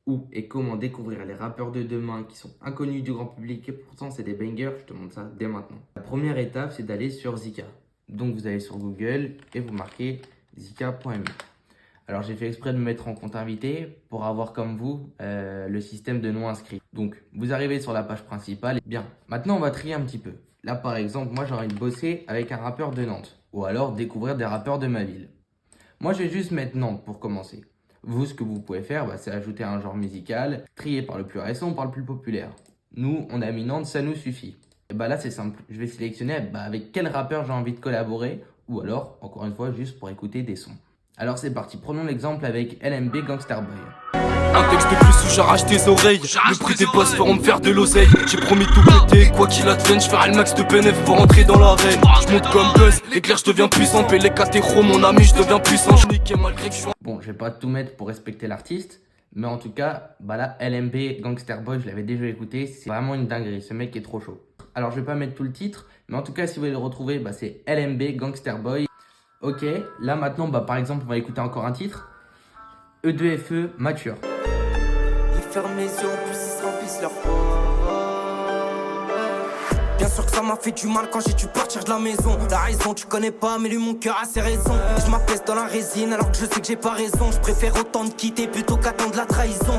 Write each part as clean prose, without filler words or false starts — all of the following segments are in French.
où et comment découvrir les rappeurs de demain qui sont inconnus du grand public et pourtant c'est des bangers, je te montre ça dès maintenant. La première étape, c'est d'aller sur Zika. Donc vous allez sur Google et vous marquez zika.me. Alors j'ai fait exprès de me mettre en compte invité pour avoir comme vous le système de non inscrits. Donc vous arrivez sur la page principale. Bien, maintenant on va trier un petit peu. Là par exemple, moi j'ai envie de bosser avec un rappeur de Nantes ou alors découvrir des rappeurs de ma ville. Moi je vais juste mettre Nantes pour commencer. Vous, ce que vous pouvez faire, c'est ajouter un genre musical, trier par le plus récent ou par le plus populaire. Nous, on a mis Nantes, ça nous suffit. Et là c'est simple, je vais sélectionner avec quel rappeur j'ai envie de collaborer ou alors, encore une fois, juste pour écouter des sons. Alors c'est parti, prenons l'exemple avec LMB Gangster Boy. Un texte de plus où j'arrache tes oreilles. Le prix des boss feront me faire de l'oseille. J'ai promis de tout péter, quoi qu'il advienne. J'ferai le max de PNF pour rentrer dans l'arène. J'monte comme Buzz, l'éclair je deviens puissant. Pélé Catéro, mon ami, je deviens puissant. J'nique malgré que je suis. Bon, je vais pas tout mettre pour respecter l'artiste. Mais en tout cas, là, LMB Gangster Boy, je l'avais déjà écouté. C'est vraiment une dinguerie, ce mec est trop chaud. Alors je vais pas mettre tout le titre. Mais en tout cas, si vous voulez le retrouver, c'est LMB Gangster Boy. Ok, là maintenant, par exemple, on va écouter encore un titre. E2FE Mature. Ils ferment les yeux, en plus ils se remplissent leur peau. Bien sûr que ça m'a fait du mal quand j'ai dû partir de la maison. La raison tu connais pas, mais lui mon cœur a ses raisons. Et je m'apaise dans la résine alors que je sais que j'ai pas raison. Je préfère autant de quitter plutôt qu'attendre la trahison.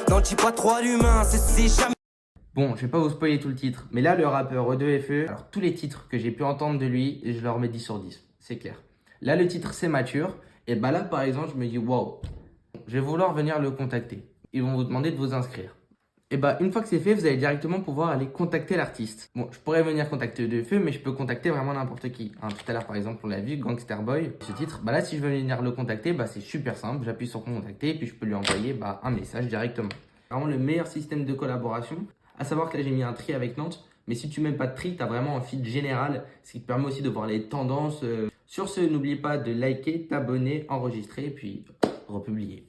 Non, dis pas trop à l'humain, c'est jamais. Bon, je vais pas vous spoiler tout le titre, mais là, le rappeur E2FE, alors tous les titres que j'ai pu entendre de lui, je leur mets 10 sur 10, c'est clair. Là, le titre, c'est Mature, et là, par exemple, je me dis, waouh, je vais vouloir venir le contacter. Ils vont vous demander de vous inscrire. Et une fois que c'est fait, vous allez directement pouvoir aller contacter l'artiste. Bon, je pourrais venir contacter E2FE, mais je peux contacter vraiment n'importe qui. Tout à l'heure, par exemple, on l'a vu, Gangster Boy, ce titre. Là, si je veux venir le contacter, c'est super simple, j'appuie sur contacter, et puis je peux lui envoyer un message directement. Vraiment le meilleur système de collaboration. À savoir que là, j'ai mis un tri avec Nantes. Mais si tu mets pas de tri, tu as vraiment un feed général. Ce qui te permet aussi de voir les tendances. Sur ce, n'oublie pas de liker, t'abonner, enregistrer et puis republier.